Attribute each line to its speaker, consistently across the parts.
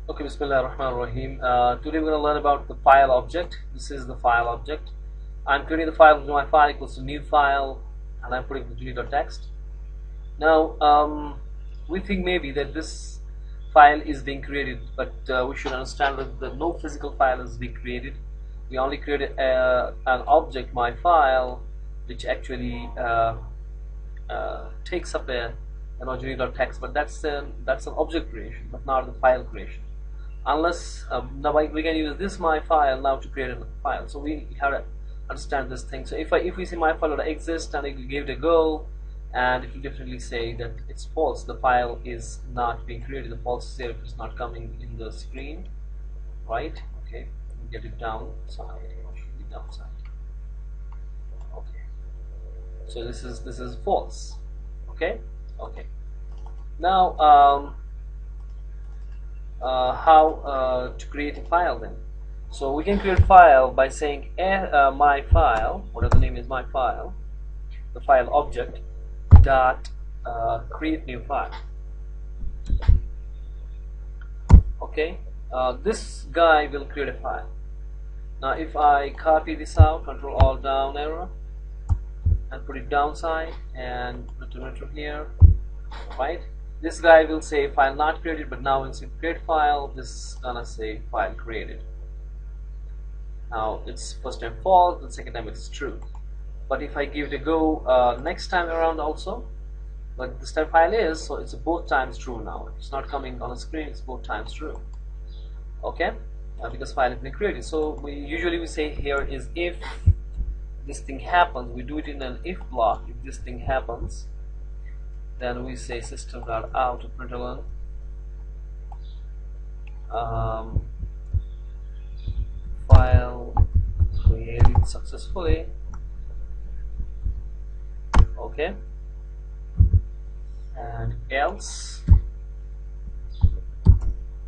Speaker 1: Okay, Bismillah ar-Rahman ar-Rahim. Today we're going to learn about the file object. This is the file object. I'm creating the file with my file equals to new file, and I'm putting the Juni.txt. Now, we think maybe that this file is being created, but we should understand that no physical file is being created. We only created an object, my file, which actually takes up a Juni.txt, but that's an object creation, but not the file creation. Unless now we can use this my file now to create a file, so we have to understand this thing. So if we see my file exists and I give it a go, and it will definitely say that it's false, the file is not being created, the false self is not coming in the screen, right? Okay, get it down side, or should be downside. Okay, so this is false. Okay. Now how to create a file then? So we can create a file by saying my file, whatever the name is, my file, the file object dot create new file. Okay, this guy will create a file. Now if I copy this out, Control Alt down arrow, and put it downside and return here, right? This guy will say file not created, but now instead of create file, this is gonna say file created. Now it's first time false, the second time it's true. But if I give it a go next time around also, but this time file is, so it's both times true now. It's not coming on the screen, it's both times true. Okay, because file has been created. So we say here is if this thing happens, we do it in an if block. If this thing happens, then we say system.out to println file created successfully. Okay, and else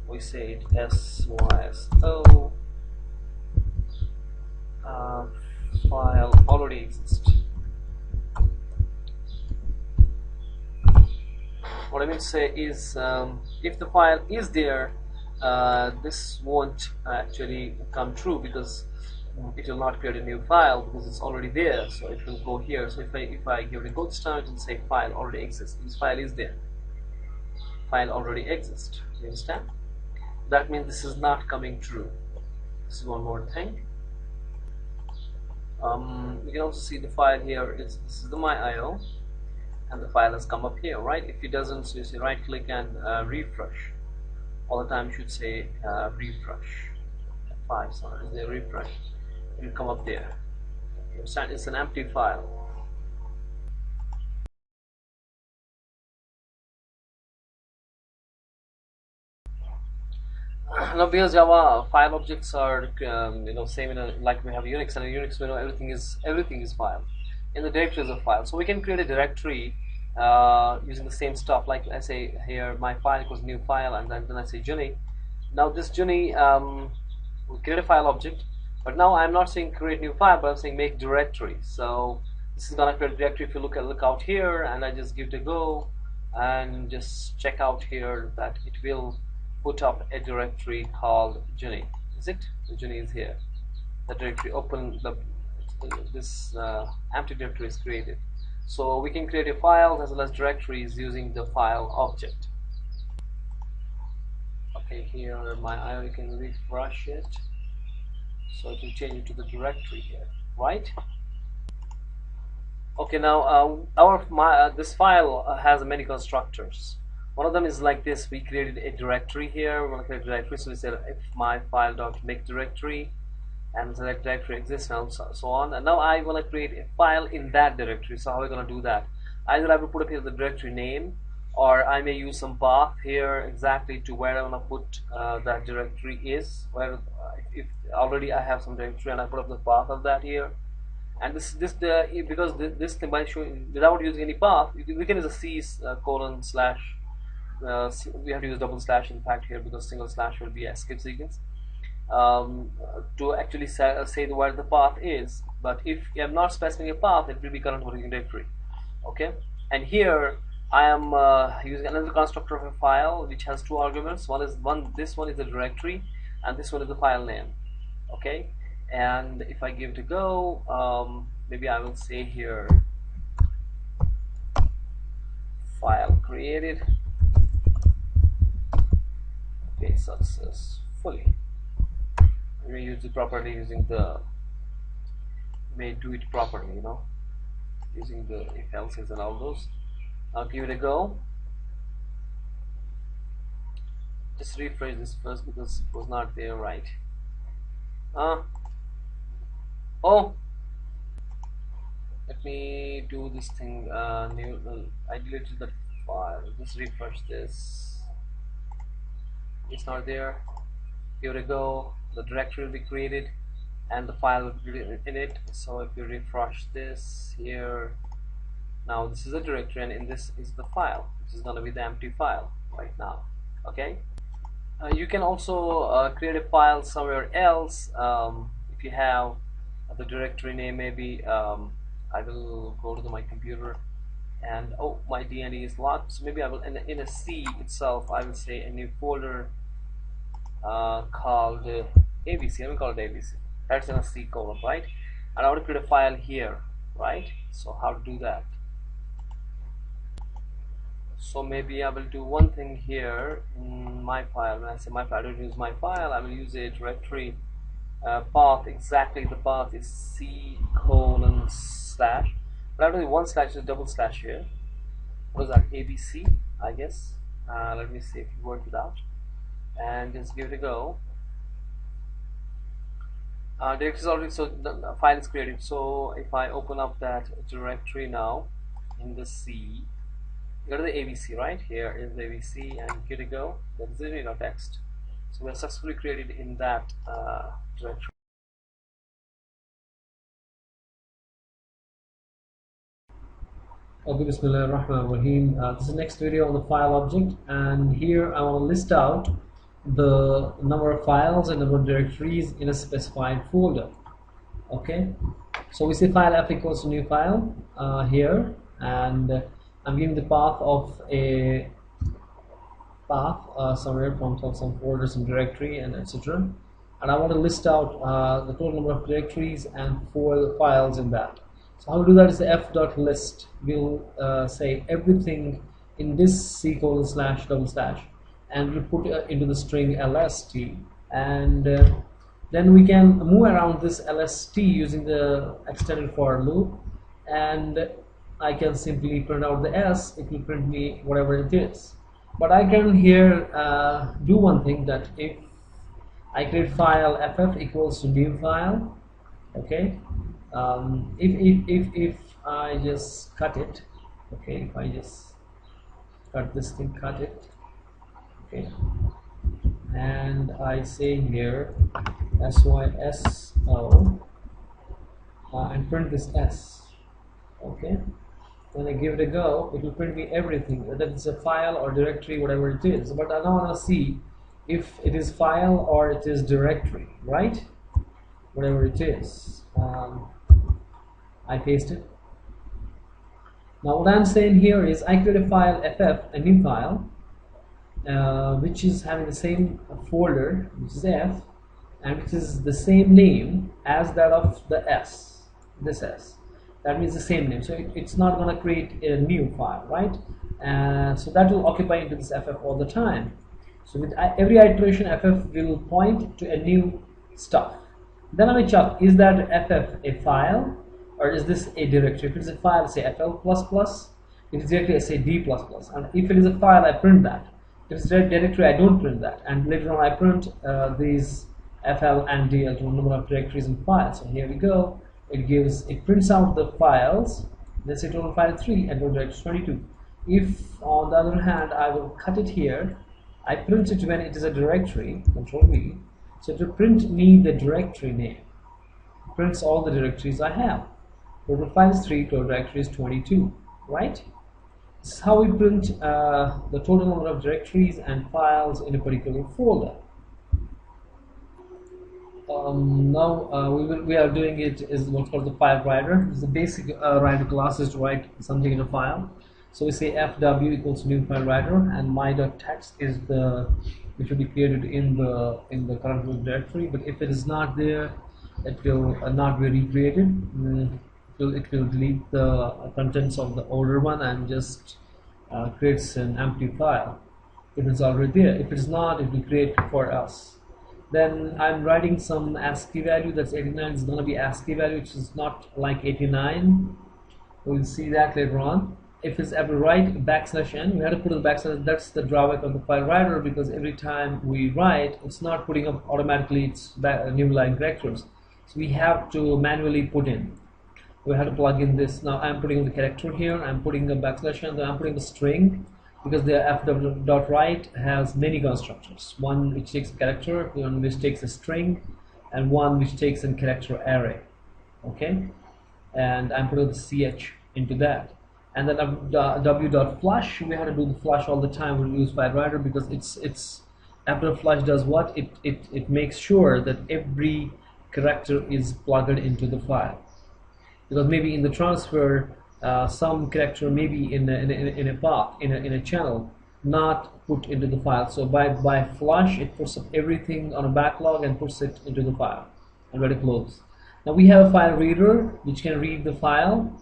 Speaker 1: we say it syso file already exists. What I mean to say is if the file is there, this won't actually come true, because it will not create a new file because it's already there, so it will go here. So if I give it a go this time, it will say file already exists. This file is there, file already exists. You understand? That means this is not coming true. This is one more thing. You can also see the file here is, this is the my.io, and the file has come up here, right? If it doesn't, so you say right click and refresh. All the time you should say refresh. F5, sorry, is there refresh? It will come up there. You understand? It's an empty file. Now because Java file objects are same in like we have Unix, and in Unix we know everything is file. In the directory is a file, so we can create a directory using the same stuff. Like I say here, my file equals new file, and then I say Juni. Now this Juni will create a file object, but now I'm not saying create new file, but I'm saying make directory. So this is gonna create a directory. If you look out here, and I just give it a go, and just check out here that it will put up a directory called Juni. Is it? The Juni is here. The directory open, this empty directory is created. So we can create a file as well as directories using the file object. Okay, here my.io, you can refresh it, so it will change it to the directory here, right? Okay, now this file has many constructors. One of them is like this. We created a directory here. We want to create a directory, so we said if my file dot make directory, and select directory exists, and so on. And now I want to create a file in that directory. So how are we going to do that? Either I will put up here the directory name, or I may use some path here exactly to where I want to put that directory is. Where if already I have some directory and I put up the path of that here. And because this thing, by showing without using any path, we can use a C colon slash. We have to use double slash in fact here, because single slash will be a skip sequence to actually say where the path is. But if I'm not specifying a path, it will be current working directory. Okay, and here I am using another constructor of a file which has two arguments. This one is the directory, and this one is the file name. Okay, and if I give it a go, maybe I will say here file created. Okay, successfully. We use the property using the may do it properly, using the if else's and all those. I'll give it a go. Just refresh this first because it was not there, right? Oh, let me do this thing. New. I deleted the file. Just refresh this. It's not there. Give it a go. The directory will be created, and the file will be in it. So if you refresh this here, now this is a directory, and in this is the file, which is going to be the empty file right now. Okay. You can also create a file somewhere else if you have the directory name. Maybe I will go to my computer, and oh, my DND is locked, so maybe I will in a C itself I will say a new folder called ABC. I will call it ABC. That's in a C column, right? And I want to create a file here, right? So how to do that? So maybe I will do one thing here in my file. When I say my file, I don't use my file, I will use a directory path. Exactly, the path is C:/, but I don't do one slash, is double slash here. What is that? ABC, I guess. Let me see if it worked it out, and just give it a go. Directory is already, so the file is created. So if I open up that directory now in the C, go to the ABC, right? Here is the ABC, and give it a go. That is the text. So we are successfully created in that directory.
Speaker 2: Okay, Bismillahirrahmanirrahim. This is the next video on the file object, and here I want to list out the number of files and number of directories in a specified folder. Okay, so we say file f equals to new file here, and I'm giving the path of a path somewhere from some folder, some directory, and etc. And I want to list out the total number of directories and 4 files in that. So how to do that is the f.list will say everything in this C:/, and we'll put into the string lst, and then we can move around this lst using the extended for loop, and I can simply print out the s. It will print me whatever it is. But I can here do one thing, that if I create file ff equals to new file, okay, if I just cut it, okay, if I just cut this thing, cut it, okay, and I say here syso and print this s, okay. When I give it a go, it will print me everything, whether it's a file or directory, whatever it is. But I don't want to see if it is file or it is directory, right? Whatever it is. I paste it. Now what I'm saying here is I create a file ff, a new file, which is having the same folder, which is f, and which is the same name as that of the s, this s. That means the same name, so it's not going to create a new file, right? So that will occupy into this ff all the time. So with every iteration, ff will point to a new stuff. Then I will check, is that ff a file or is this a directory? If it is a file, say fl++. If it's directory, I say d++. And if it is a file, I print that. If it's a directory, I don't print that. And later on, I print these fl and dl to a number of directories and files. So here we go. It prints out the files. Let's say total file 3 and total directory 22. If on the other hand I will cut it here, I print it when it is a directory, Control V, so to print me the directory name. It prints all the directories I have. Total file is 3, total directory is 22, right? This is how we print the total number of directories and files in a particular folder. Now we are doing it is what's called the file writer. It's the basic writer class is to write something in a file. So we say fw equals new file writer, and my.txt is the which will be created in the current root directory. But if it is not there, it will not be recreated. It will delete the contents of the older one and just creates an empty file if it's already there. If it's not, it will create for us. Then I'm writing some ASCII value. That's 89. It's going to be ASCII value, which is not like 89. We'll see that later on. If it's ever write \n, we have to put the \n. That's the drawback of the file writer, because every time we write, it's not putting up automatically its new line characters. So we have to manually put in. We have to plug in this. Now I'm putting the character here. I'm putting a \n. Then I'm putting a string, because the fw.write has many constructors. One which takes a character, one which takes a string, and one which takes a character array. Okay, and I'm putting the ch into that. And then w.flush, we have to do the flush all the time when we use file writer, because it's after flush does what? It makes sure that every character is plugged into the file. Because maybe in the transfer, some character may be in a path, in a channel, not put into the file. So by flush, it puts up everything on a backlog and puts it into the file and ready to close. Now we have a file reader which can read the file.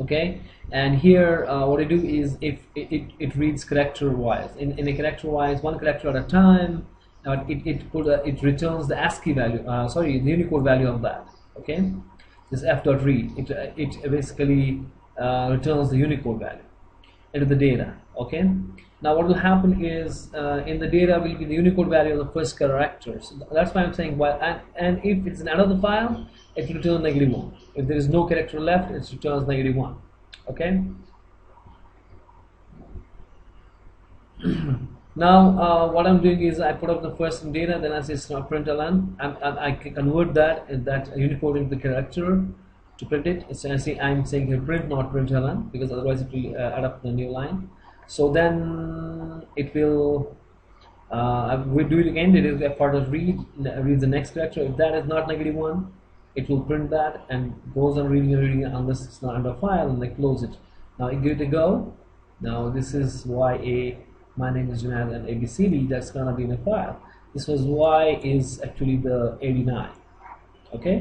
Speaker 2: Okay, and here what I do is if it reads character wise, in a character wise, one character at a time. It returns the ASCII value, sorry, the Unicode value of that. Okay, this f.read, it basically returns the Unicode value into the data. Okay, now what will happen is in the data will be the Unicode value of the first character. So that's why I'm saying and if it's in another file, it will return -1. If there is no character left, it returns -1. Okay. Now what I'm doing is I put up the first data, then I say println, and I can convert that Unicode into the character to print it. So I'm saying here print, not println, because otherwise it will add up the new line. So then it will we do it again. It is a part of read the next character. If that is not -1, it will print that and goes on reading and reading it unless it's not under file, and they close it. Now I give it a go. Now this is YA. My name is Junaid, and ABCD, that's gonna be in a file. This was Y is actually the 89. Okay.